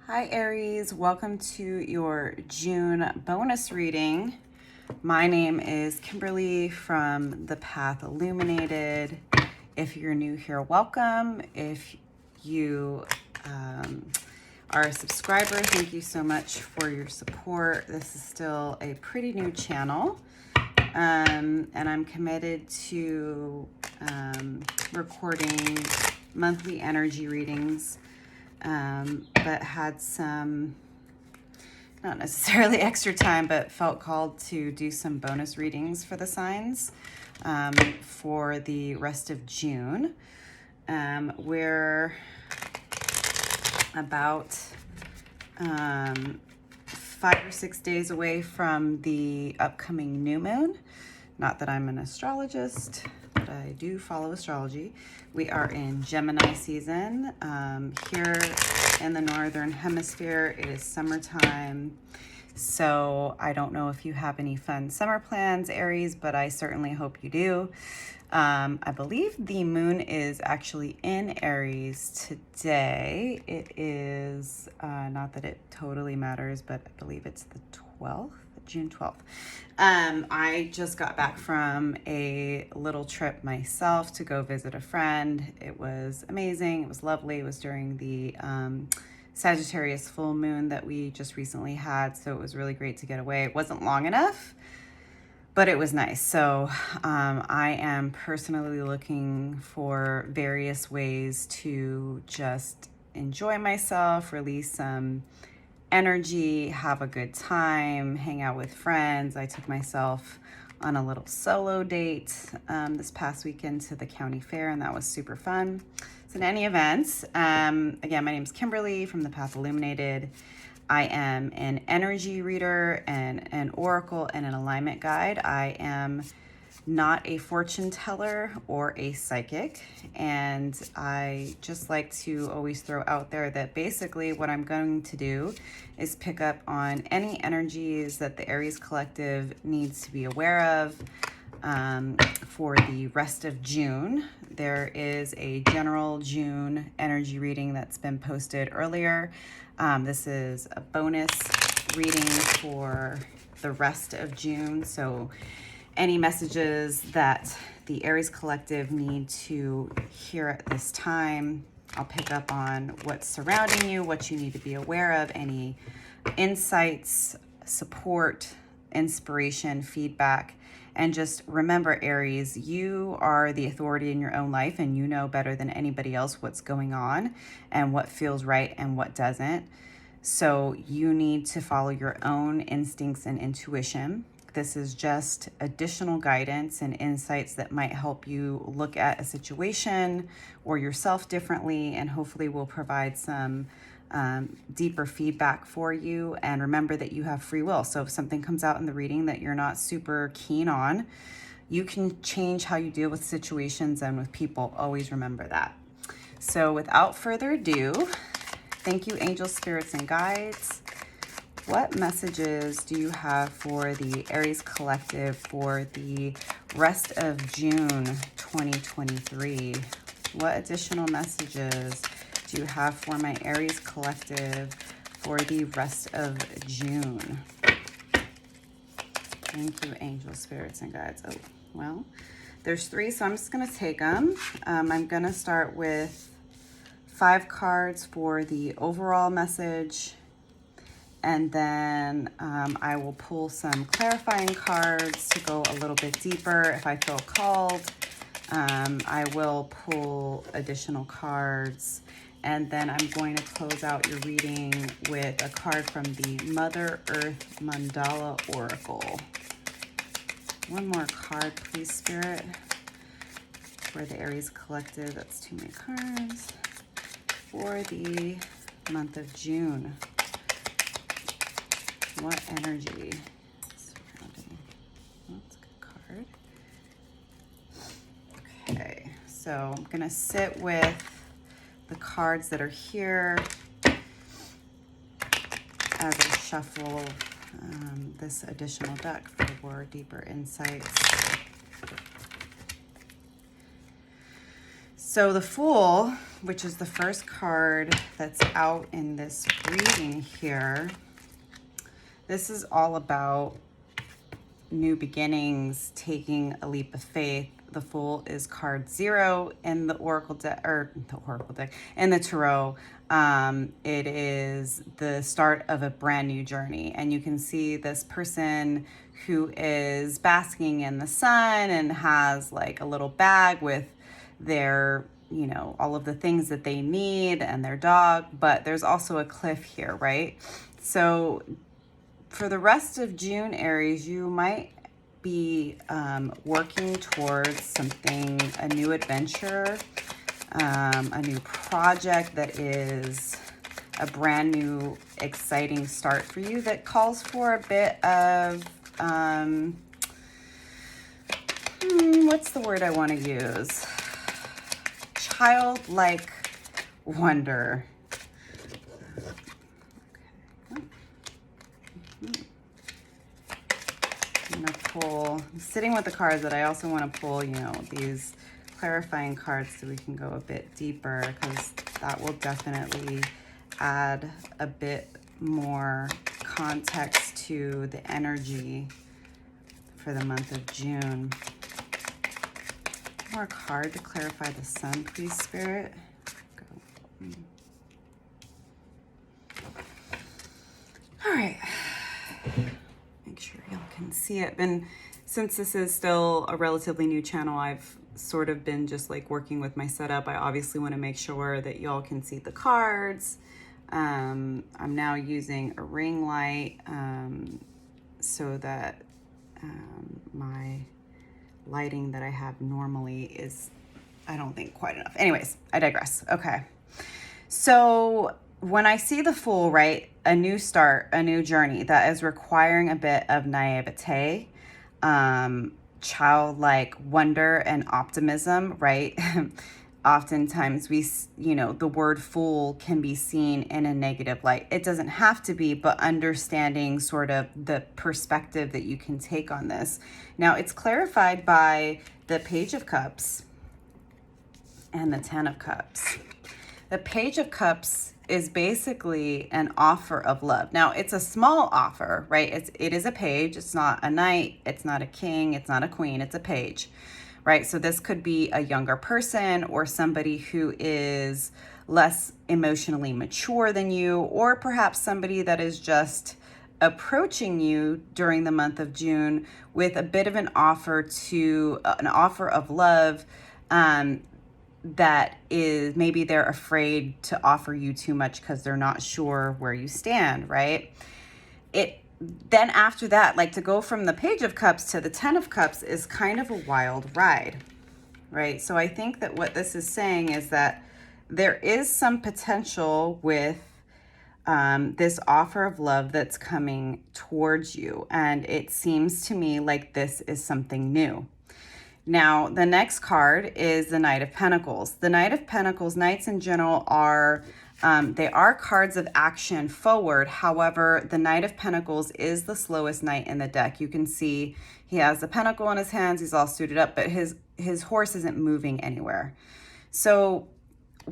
Hi Aries, welcome to your June bonus reading. My name is Kimberly from The Path Illuminated. If you're new here, welcome. If you are a subscriber, thank you so much for your support. This is still a pretty new channel, and I'm committed to recording monthly energy readings. But had some, not necessarily extra time, but felt called to do some bonus readings for the signs for the rest of June. We're about 5 or 6 days away from the upcoming new moon. Not that I'm an astrologist, but I do follow astrology. We are in Gemini season. Here in the Northern Hemisphere, it is summertime. So I don't know if you have any fun summer plans, Aries, but I certainly hope you do. I believe the moon is actually in Aries today. It is, not that it totally matters, but I believe it's the 12th. June 12th. I just got back from a little trip myself to go visit a friend. It was amazing. It was lovely. It was during the Sagittarius full moon that we just recently had. So it was really great to get away. It wasn't long enough, but it was nice. So I am personally looking for various ways to just enjoy myself, release some energy, have a good time, hang out with friends. I took myself on a little solo date this past weekend to the county fair, and that was super fun. So in any event, again, my name is Kimberly from The Path Illuminated. I am an energy reader and an oracle and an alignment guide. I am not a fortune teller or a psychic, and I just like to always throw out there that basically what I'm going to do is pick up on any energies that the Aries collective needs to be aware of for the rest of June. There is a general June energy reading that's been posted earlier. This is a bonus reading for the rest of June, so any messages that the Aries collective need to hear at this time, I'll pick up on what's surrounding you, what you need to be aware of, any insights, support, inspiration, feedback. And just remember, Aries, you are the authority in your own life, and you know better than anybody else what's going on and what feels right and what doesn't. So you need to follow your own instincts and intuition. This is just additional guidance and insights that might help you look at a situation or yourself differently, and hopefully will provide some deeper feedback for you. And remember that you have free will. So if something comes out in the reading that you're not super keen on, you can change how you deal with situations and with people. Always remember that. So without further ado, thank you, angels, spirits, and guides. What messages do you have for the Aries collective for the rest of June 2023? What additional messages do you have for my Aries collective for the rest of June? Thank you, angels, spirits, and guides. Oh, well, there's 3, so I'm just going to take them. I'm going to start with 5 cards for the overall message. And then I will pull some clarifying cards to go a little bit deeper if I feel called. I will pull additional cards. And then I'm going to close out your reading with a card from the Mother Earth Mandala Oracle. One more card, please, Spirit, for the Aries collective. That's too many cards. For the month of June. What energy surrounding? That's a good card. Okay, so I'm going to sit with the cards that are here as I shuffle this additional deck for deeper insights. So the Fool which is the first card that's out in this reading here, this is all about new beginnings, taking a leap of faith. The Fool is card 0 in the Oracle deck, or the Oracle deck, in the Tarot. It is the start of a brand new journey. And you can see this person who is basking in the sun and has like a little bag with their, you know, all of the things that they need and their dog, but there's also a cliff here, right? So for the rest of June, Aries, you might be working towards something, a new adventure, a new project that is a brand new, exciting start for you that calls for a bit of, what's the word I want to use? Childlike wonder. I'm going to pull, I'm sitting with the cards, but I also want to pull, you know, these clarifying cards so we can go a bit deeper, because that will definitely add a bit more context to the energy for the month of June. One more card to clarify the Sun, please, Spirit. Go. All right. Make sure y'all can see it. And since this is still a relatively new channel, I've sort of been just like working with my setup. I obviously want to make sure that y'all can see the cards. I'm now using a ring light so that my lighting that I have normally is, I don't think, quite enough. Anyways, I digress. Okay. So when I see the Fool, right, a new start, a new journey that is requiring a bit of naivete, childlike wonder and optimism, right? Oftentimes we, you know, the word fool can be seen in a negative light. It doesn't have to be, but understanding sort of the perspective that you can take on this. Now, it's clarified by the Page of Cups and the Ten of Cups. The Page of Cups is basically an offer of love. Now, it's a small offer, right? It is a page. It's not a knight. It's not a king. It's not a queen. It's a page, right? So this could be a younger person or somebody who is less emotionally mature than you, or perhaps somebody that is just approaching you during the month of June with a bit of an offer of love, that is, maybe they're afraid to offer you too much because they're not sure where you stand, right? Then after that, like, to go from the Page of Cups to the Ten of Cups is kind of a wild ride, right? So I think that what this is saying is that there is some potential with this offer of love that's coming towards you. And it seems to me like this is something new. Now, the next card is the Knight of Pentacles. The Knight of Pentacles, knights in general are, they are cards of action forward. However, the Knight of Pentacles is the slowest knight in the deck. You can see he has the pentacle in his hands. He's all suited up, but his horse isn't moving anywhere. So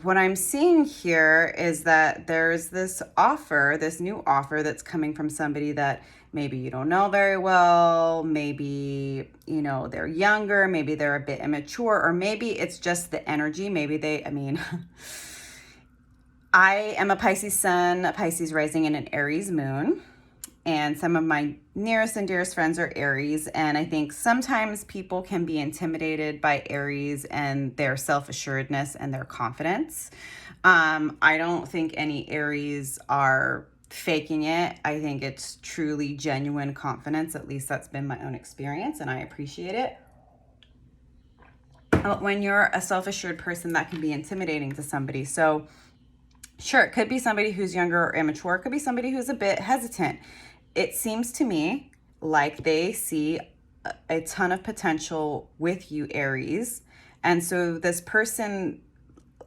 what I'm seeing here is that there's this offer, this new offer that's coming from somebody that maybe you don't know very well, maybe, you know, they're younger, maybe they're a bit immature, or maybe it's just the energy. Maybe I am a Pisces sun, a Pisces rising, and an Aries moon. And some of my nearest and dearest friends are Aries. And I think sometimes people can be intimidated by Aries and their self-assuredness and their confidence. I don't think any Aries are faking it. I think it's truly genuine confidence. At least that's been my own experience, and I appreciate it. But when you're a self-assured person, that can be intimidating to somebody. So sure, it could be somebody who's younger or immature. It could be somebody who's a bit hesitant. It seems to me like they see a ton of potential with you, Aries. And so this person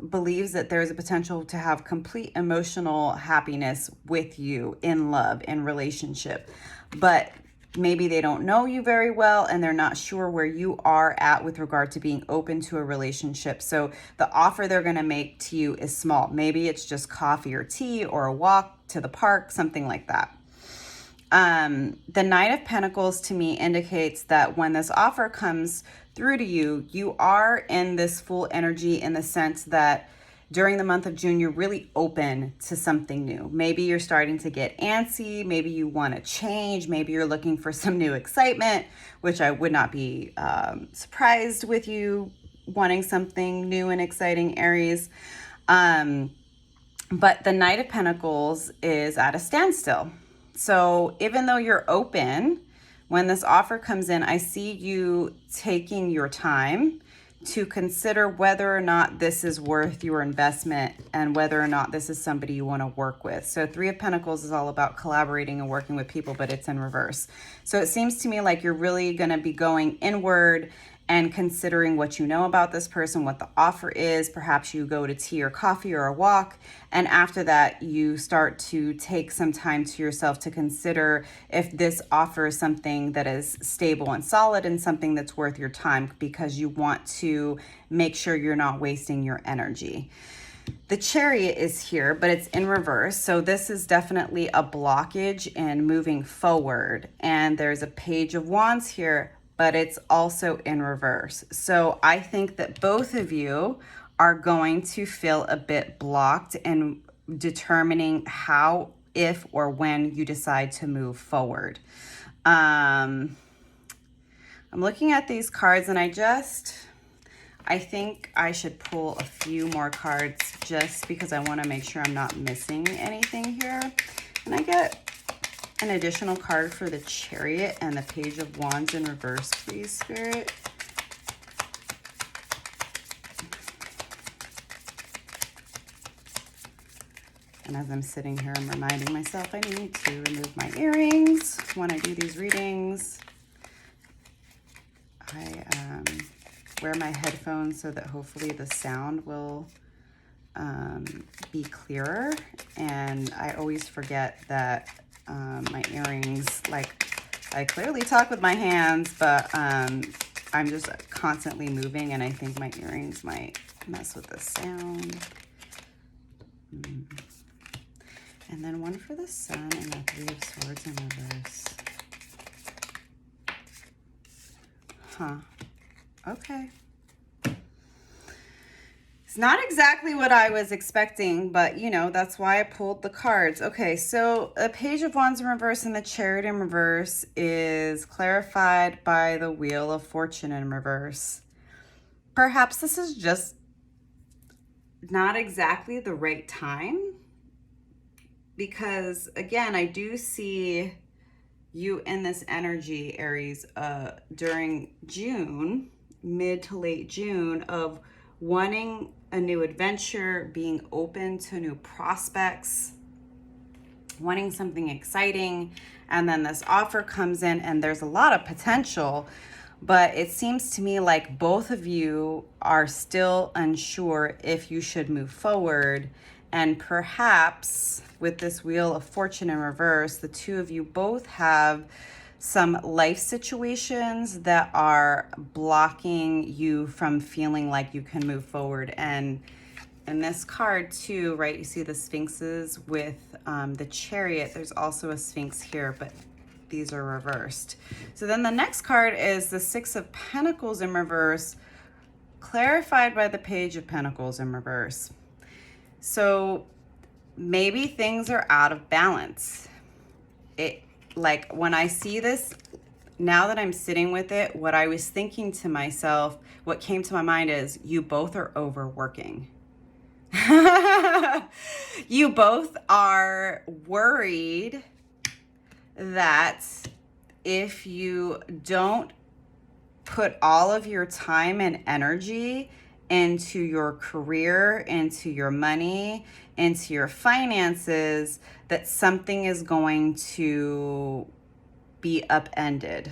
believes that there's a potential to have complete emotional happiness with you, in love, in relationship. But maybe they don't know you very well and they're not sure where you are at with regard to being open to a relationship. So the offer they're going to make to you is small. Maybe it's just coffee or tea or a walk to the park, something like that. The Knight of Pentacles to me indicates that when this offer comes through to you, you are in this full energy in the sense that during the month of June, you're really open to something new. Maybe you're starting to get antsy. Maybe you want to change. Maybe you're looking for some new excitement, which I would not be surprised with you wanting something new and exciting, Aries. But the Knight of Pentacles is at a standstill. So even though you're open, when this offer comes in, I see you taking your time to consider whether or not this is worth your investment and whether or not this is somebody you want to work with. So Three of Pentacles is all about collaborating and working with people, but it's in reverse. So it seems to me like you're really going to be going inward and considering what you know about this person, what the offer is. Perhaps you go to tea or coffee or a walk. And after that, you start to take some time to yourself to consider if this offer is something that is stable and solid and something that's worth your time, because you want to make sure you're not wasting your energy. The Chariot is here, but it's in reverse. So this is definitely a blockage in moving forward. And there's a Page of Wands here, but it's also in reverse. So I think that both of you are going to feel a bit blocked in determining how, if, or when you decide to move forward. I'm looking at these cards and I think I should pull a few more cards just because I want to make sure I'm not missing anything here. And I get an additional card for the Chariot and the Page of Wands in reverse, please, Spirit. And as I'm sitting here, I'm reminding myself I need to remove my earrings when I do these readings. I wear my headphones so that hopefully the sound will be clearer. And I always forget that my earrings, like, I clearly talk with my hands, but I'm just constantly moving, and I think my earrings might mess with the sound. And then one for the Sun and the Three of Swords in reverse. Huh. Okay. It's not exactly what I was expecting, but you know, that's why I pulled the cards. Okay, so a Page of Wands in reverse and the Chariot in reverse is clarified by the Wheel of Fortune in reverse. Perhaps this is just not exactly the right time, because again, I do see you in this energy, Aries, during June, mid to late June, of wanting a new adventure, being open to new prospects, wanting something exciting. And then this offer comes in and there's a lot of potential, but it seems to me like both of you are still unsure if you should move forward. And perhaps with this Wheel of Fortune in reverse, the two of you both have some life situations that are blocking you from feeling like you can move forward. And in this card too, right, you see the Sphinxes with the Chariot. There's also a Sphinx here, but these are reversed. So then the next card is the Six of Pentacles in reverse, clarified by the Page of Pentacles in reverse. So maybe things are out of balance. Like when I see this, now that I'm sitting with it, what I was thinking to myself, what came to my mind is you both are overworking. You both are worried that if you don't put all of your time and energy into your career, into your money, into your finances, that something is going to be upended.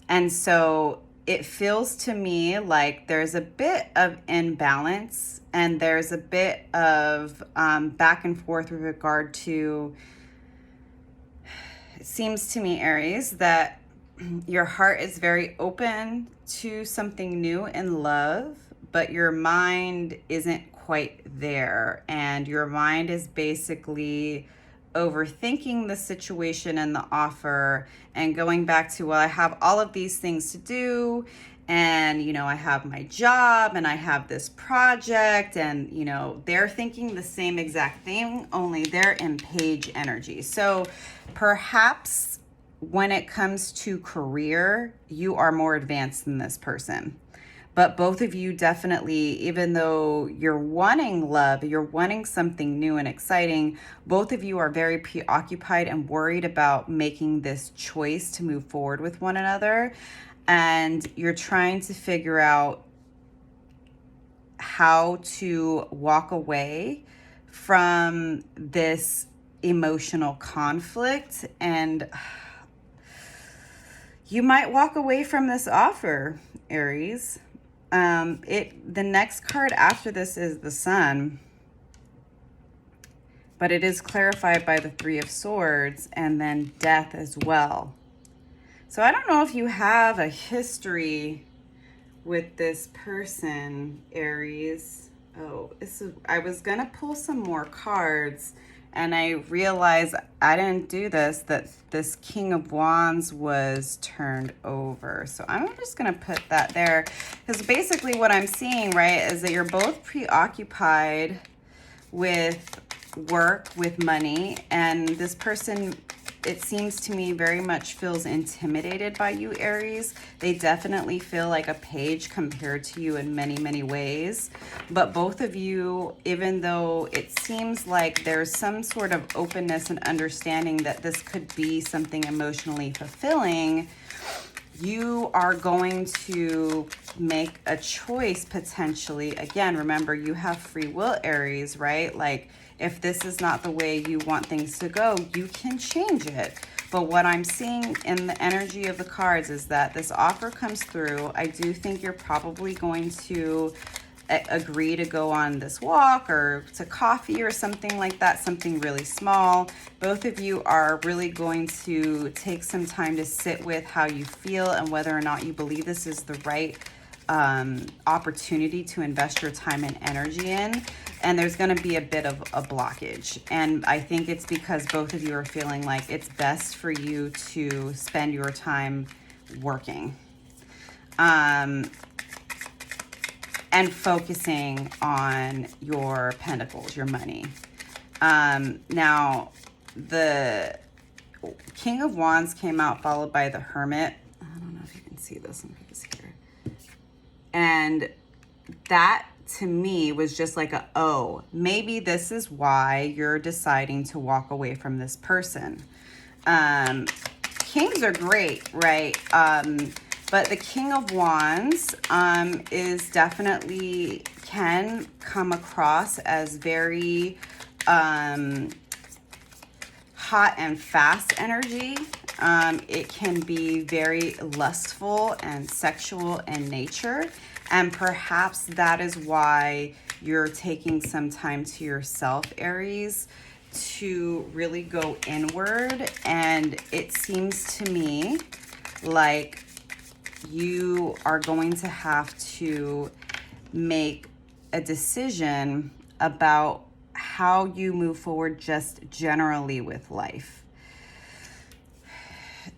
And so it feels to me like there's a bit of imbalance and there's a bit of back and forth with regard to It seems to me, Aries, that your heart is very open to something new in love, but your mind isn't quite there. And your mind is basically overthinking the situation and the offer and going back to, well, I have all of these things to do, and I have my job and I have this project, and they're thinking the same exact thing, only they're in page energy. So perhaps when it comes to career, you are more advanced than this person. But both of you definitely, even though you're wanting love, you're wanting something new and exciting, both of you are very preoccupied and worried about making this choice to move forward with one another. And you're trying to figure out how to walk away from this emotional conflict. And you might walk away from this offer, Aries. The next card after this is the Sun, but it is clarified by the Three of Swords and then Death as well. So I don't know if you have a history with this person, Aries. Oh, I was gonna pull some more cards, and I realized I didn't do this, that this King of Wands was turned over. So I'm just gonna put that there, because basically what I'm seeing, right, is that you're both preoccupied with work, with money, and this person, it seems to me, very much feels intimidated by you, Aries. They definitely feel like a page compared to you in many, many ways. But both of you, even though it seems like there's some sort of openness and understanding that this could be something emotionally fulfilling, you are going to make a choice potentially. Again, remember, you have free will, Aries, right? Like, if this is not the way you want things to go, you can change it. But what I'm seeing in the energy of the cards is that this offer comes through. I do think you're probably going to agree to go on this walk or to coffee or something like that, something really small. Both of you are really going to take some time to sit with how you feel and whether or not you believe this is the right opportunity to invest your time and energy in. And there's going to be a bit of a blockage. And I think it's because both of you are feeling like it's best for you to spend your time working and focusing on your pentacles, your money. Now, the King of Wands came out followed by the Hermit. I don't know if you can see this. Let me put this here. And that, to me, was just like maybe this is why you're deciding to walk away from this person. Kings are great, right? But the King of Wands is definitely, can come across as very hot and fast energy. It can be very lustful and sexual in nature. And perhaps that is why you're taking some time to yourself, Aries, to really go inward. And it seems to me like you are going to have to make a decision about how you move forward just generally with life.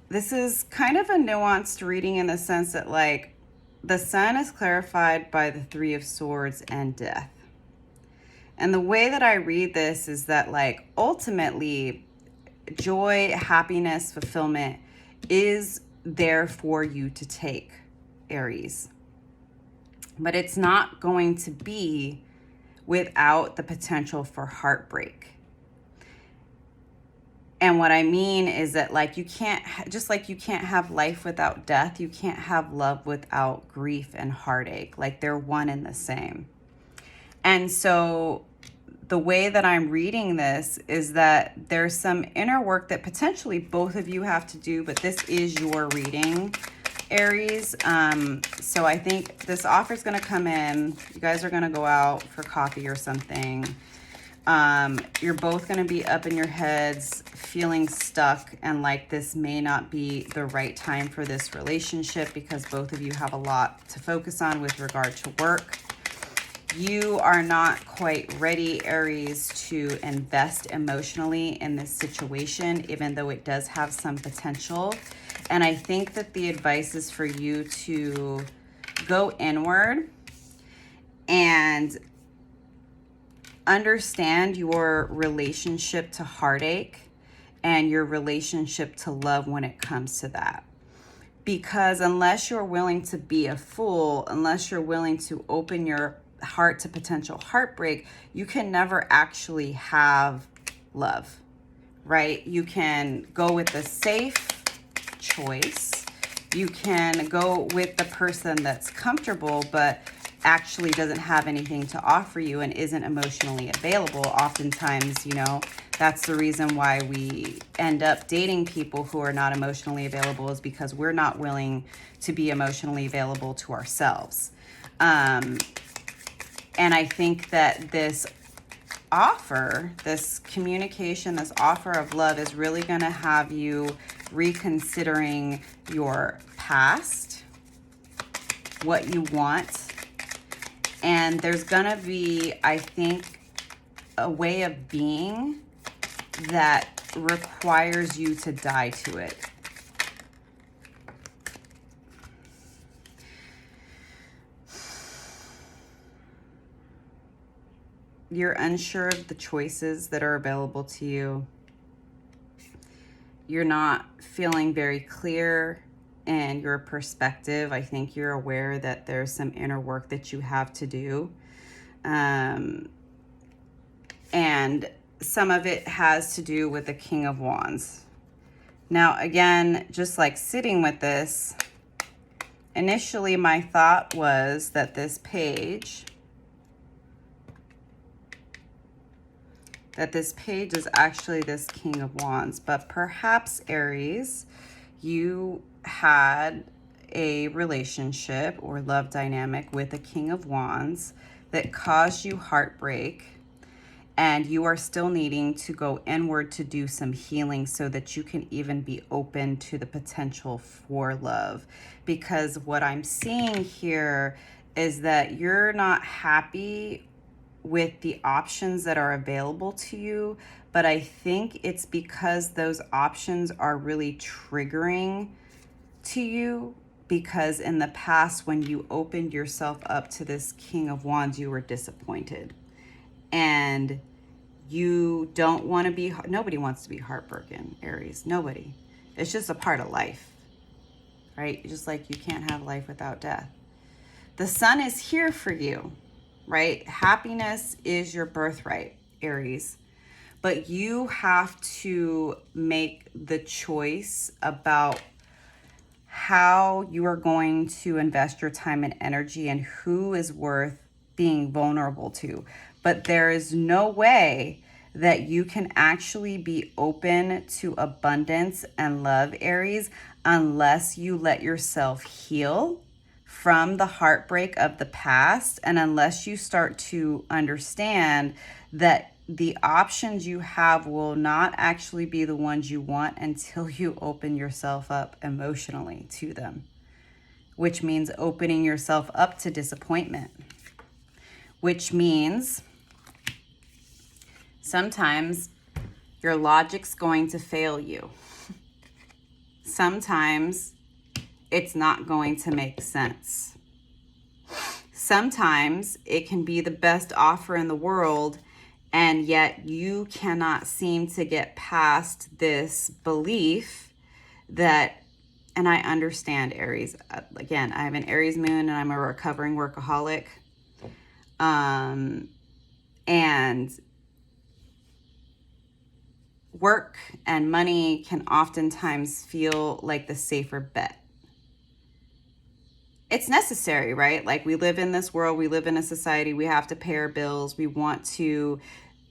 This is kind of a nuanced reading in the sense that, like, the Sun is clarified by the Three of Swords and Death. And the way that I read this is that, like, ultimately, joy, happiness, fulfillment is there for you to take, Aries. But it's not going to be without the potential for heartbreak. And what I mean is that, like, you can't, just like you can't have life without death, you can't have love without grief and heartache. Like, they're one and the same. And so the way that I'm reading this is that there's some inner work that potentially both of you have to do, but this is your reading, Aries. So I think this offer is going to come in. You guys are going to go out for coffee or something. You're both going to be up in your heads, feeling stuck, and like this may not be the right time for this relationship because both of you have a lot to focus on with regard to work. You are not quite ready, Aries, to invest emotionally in this situation, even though it does have some potential. And I think that the advice is for you to go inward and understand your relationship to heartache and your relationship to love when it comes to that. Because unless you're willing to be a fool, unless you're willing to open your heart to potential heartbreak, you can never actually have love, right? You can go with the safe choice. You can go with the person that's comfortable, but actually doesn't have anything to offer you and isn't emotionally available. Oftentimes, you know, that's the reason why we end up dating people who are not emotionally available, is because we're not willing to be emotionally available to ourselves. And I think that this offer, this communication, this offer of love is really going to have you reconsidering your past, what you want. And there's gonna be, I think, a way of being that requires you to die to it. You're unsure of the choices that are available to you. You're not feeling very clear and your perspective. I think you're aware that there's some inner work that you have to do. And some of it has to do with the King of Wands. Now, again, just like sitting with this, initially my thought was that this page is actually this King of Wands, but perhaps, Aries, you had a relationship or love dynamic with a King of Wands that caused you heartbreak, and you are still needing to go inward to do some healing so that you can even be open to the potential for love. Because what I'm seeing here is that you're not happy with the options that are available to you, but I think it's because those options are really triggering to you, because in the past when you opened yourself up to this King of Wands, you were disappointed. And you don't want to be, nobody wants to be heartbroken, Aries. Nobody. It's just a part of life, right? Just like you can't have life without death. The sun is here for you, right? Happiness is your birthright, Aries. But you have to make the choice about how you are going to invest your time and energy and who is worth being vulnerable to. But there is no way that you can actually be open to abundance and love, Aries, unless you let yourself heal from the heartbreak of the past, and unless you start to understand that the options you have will not actually be the ones you want until you open yourself up emotionally to them, which means opening yourself up to disappointment, which means sometimes your logic's going to fail you. Sometimes it's not going to make sense. Sometimes it can be the best offer in the world, and yet you cannot seem to get past this belief that, and I understand, Aries, again, I have an Aries moon and I'm a recovering workaholic. And work and money can oftentimes feel like the safer bet. It's necessary, right? Like, we live in this world, we live in a society, we have to pay our bills, we want to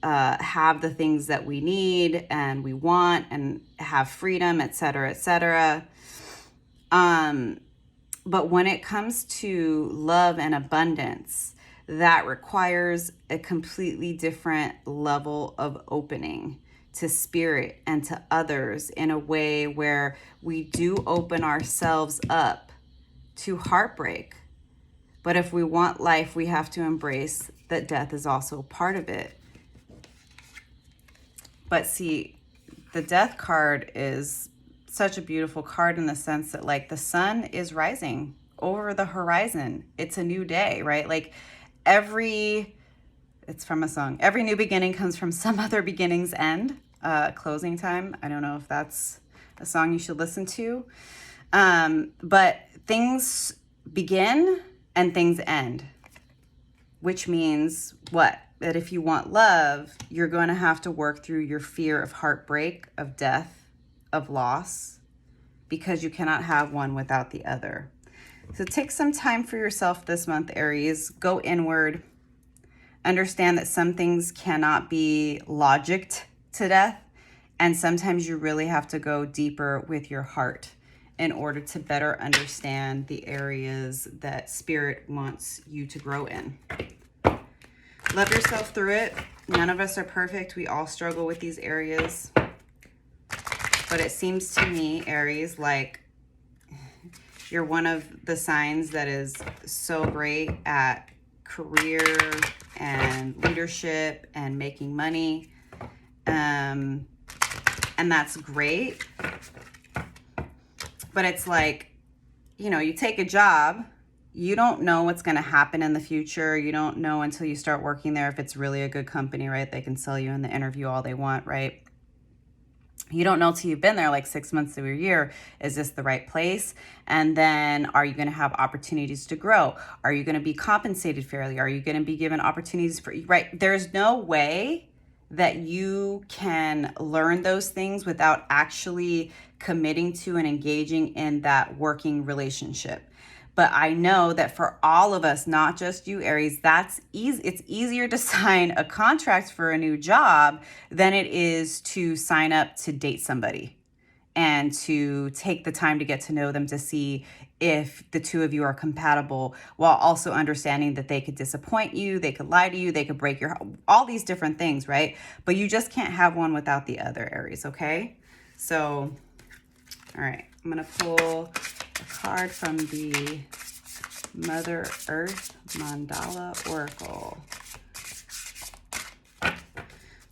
have the things that we need and we want and have freedom, etc., etc. But when it comes to love and abundance, that requires a completely different level of opening to spirit and to others in a way where we do open ourselves up to heartbreak. But if we want life, we have to embrace that death is also part of it. But see, the death card is such a beautiful card in the sense that, like, the sun is rising over the horizon. It's a new day, right? Like, it's from a song. Every new beginning comes from some other beginning's end. Closing time. I don't know if that's a song you should listen to. But things begin and things end, which means what? That if you want love, you're going to have to work through your fear of heartbreak, of death, of loss, because you cannot have one without the other. So take some time for yourself this month, Aries. Go inward. Understand that some things cannot be logicked to death, and sometimes you really have to go deeper with your heart in order to better understand the areas that Spirit wants you to grow in. Love yourself through it. None of us are perfect. We all struggle with these areas. But it seems to me, Aries, like you're one of the signs that is so great at career and leadership and making money. And that's great. But it's like, you know, you take a job, you don't know what's going to happen in the future. You don't know until you start working there if it's really a good company, right? They can sell you in the interview all they want, right? You don't know till you've been there like 6 months to a year. Is this the right place? And then are you going to have opportunities to grow? Are you going to be compensated fairly? Are you going to be given opportunities for, right? There's no way that you can learn those things without actually committing to and engaging in that working relationship. But I know that for all of us, not just you, Aries, that's easy. It's easier to sign a contract for a new job than it is to sign up to date somebody and to take the time to get to know them, to see if the two of you are compatible, while also understanding that they could disappoint you, they could lie to you, they could break your heart, all these different things, right? But you just can't have one without the other, Aries, okay? So, all right, I'm gonna pull a card from the Mother Earth Mandala Oracle.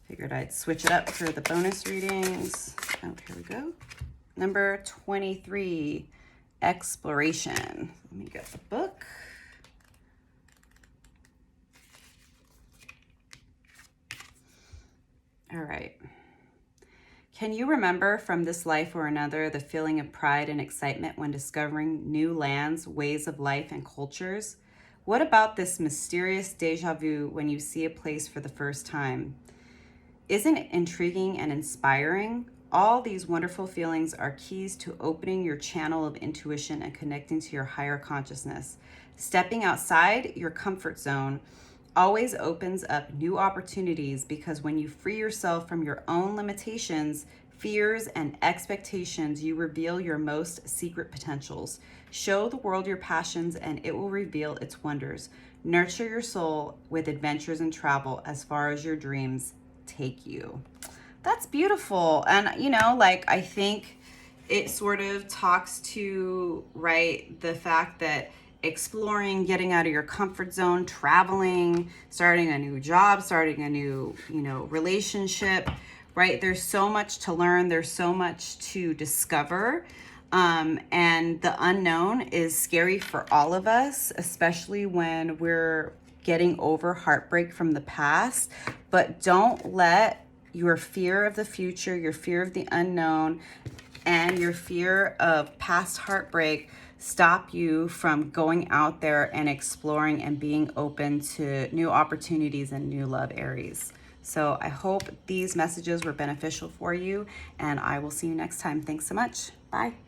Figured I'd switch it up for the bonus readings. Oh, here we go. Number 23, Exploration. Let me get the book. All right. Can you remember from this life or another the feeling of pride and excitement when discovering new lands, ways of life, and cultures? What about this mysterious deja vu when you see a place for the first time? Isn't it intriguing and inspiring? All these wonderful feelings are keys to opening your channel of intuition and connecting to your higher consciousness. Stepping outside your comfort zone always opens up new opportunities, because when you free yourself from your own limitations, fears, and expectations, you reveal your most secret potentials. Show the world your passions and it will reveal its wonders. Nurture your soul with adventures and travel as far as your dreams take you. That's beautiful. And, you know, like, I think it sort of talks to, right, the fact that exploring, getting out of your comfort zone, traveling, starting a new job, starting a new, you know, relationship, right? There's so much to learn. There's so much to discover. And the unknown is scary for all of us, especially when we're getting over heartbreak from the past. But don't let your fear of the future, your fear of the unknown, and your fear of past heartbreak stop you from going out there and exploring and being open to new opportunities and new love, Aries. So I hope these messages were beneficial for you, and I will see you next time. Thanks so much. Bye.